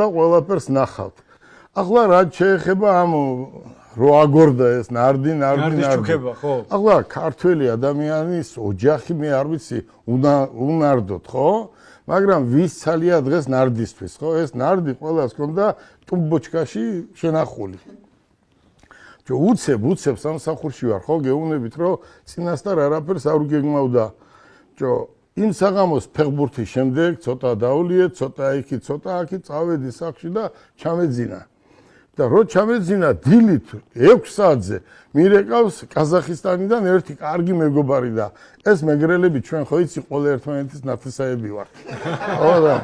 და ყველაფერს ნახავთ. ახლა რაც შეეხება ამ რო აგორდა ეს ნარდი. ჩუქება, ხო? ახლა ქართველი ადამიანის ოჯახი მე არ ვიცი, უნარდოთ, ხო? მაგრამ ვის ცალია დღეს ნარდისთვის, ხო? ეს ნარდი ყველას ჰქონდა ტუბოჩკაში შენახული. უცებ სამსახურში ვარ, ხო? გეუბნებით, რომ წინასწარ არაფერს არ გეგმავდა. იმ საღამოს ფეხბურთის შემდეგ ცოტა დავლიეთ, ცოტა იქით, ცოტა აქით, წავედი სახლში და ჩამეძინა. და რო ჩამეძინა დილით 6 საათზე მირეკავს ყაზახისტანიდან ერთი კარგი მეგობარი და ეს მეგრელები ჩვენ ხო იცი ყველა ერთმანეთის ნათესაები ვართ. ხო და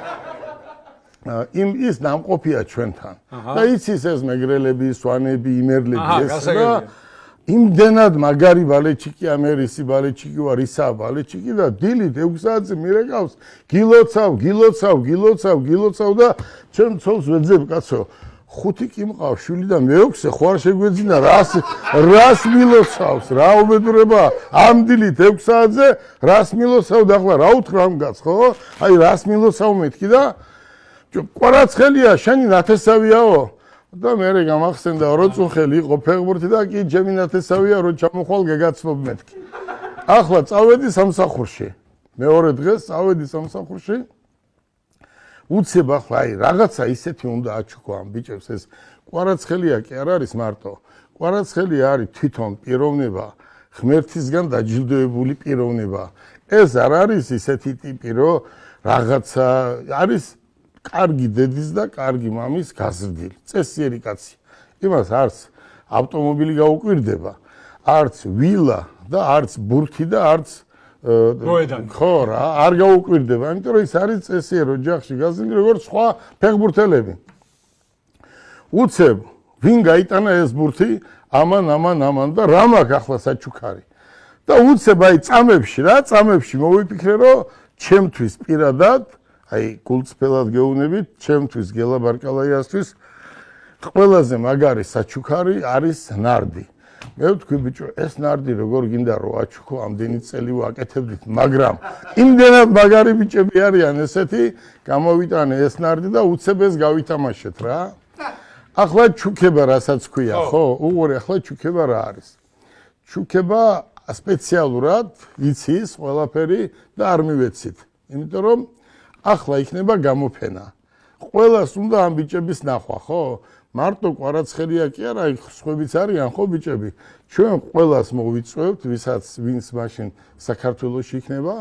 ის ნამყოფია ჩვენთან. და იცის ეს მეგრელები, სვანები, იმერლები ეს და იმდენად მაგარი ბალეჩიკი ამერისი ბალეჩიკი ვარ, ისა ბალეჩიკი და დილით 6 საათზე მირეკავს გილოცავ და ჩვენ ცოლს ვეძებ კაცო 5 კი მყავს შვილი და მე-6-ე ხო არ შეგვეძინა რას მილოცავს რა უბედურება ამ დილით 6 საათზე რას მილოცავ და ახლა რა უთხრა ამ კაცს ხო აი რას მილოცავ მეთქი და კვარაცხელია შენი ნათესავიაო და მე გამახსენდა რომ წუხელი იყო ფეხბურთი და კი ჩემი ნათესავია რომ ჩამოხვალ გეგაცნობ მეთქი ახლა წავედი სამსახურში მეორე დღეს წავედი სამსახურში უცებ ახლა აი რაღაცა ისეთი უნდა აჩუქო ამ ბიჭებს ეს კვარაცხელია კი არ არის მარტო კვარაცხელი არის თვითონ პიროვნება ღმერთისგან დაჯილდოებული პიროვნება ეს არ არის ისეთი ტიპი რომ რაღაცა არის კარგი დედის და კარგი მამის გაზრდილი წესიერი კაცი იმას არც ავტომობილი გაუკვირდება არც ვილა და არც ბურთი და არც ხო რა არ გაუკვირდება იმიტომ რომ ის არის წესიერ ოჯახში გაზრდილი როგორც სხვა ფეხბურთელები უცებ ვინ გაიტანა ეს ბურთი ამან და რა მაქვს ახლა საჩუქარი და უცებ აი წამებში მოვიფიქრე რომ ჩემთვის პირადად აი გულწრფელად გეუბნებით ჩემთვის გელა ბარკალაიასთვის ყველაზე მაგარი საჩუქარი არის ნარდი მე ვთქვი ბიჭო ეს ნარდი როგორ გინდა რომ აჩუქო ამდენი წელი ვაკეთებდით მაგრამ იმდენად მაგარი ბიჭები არიან ესეთი გამოვიტანე ეს ნარდი და უცებ ეს გავითამაშეთ რა ახლა ჩუქება რასაც ქვია ხო უყურე ახლა ჩუქება რა არის ჩუქება სპეციალურად იცის ყველაფერი და არ მივეცით იმიტომ რომ ახლა იქნება გამოფენა ყველას უნდა ამ ბიჭების ნახვა ხო მარტო კვარაცხელია კი არა სხვებიც არიან ხო ბიჭები ჩვენ ყველას მოვიწვევთ ვინც მაშინ საქართველოში იქნება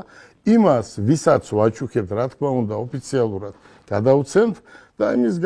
იმას ვისაც ვაჩუქებთ რა თქმა უნდა ოფიციალურად გადავცემთ და იმის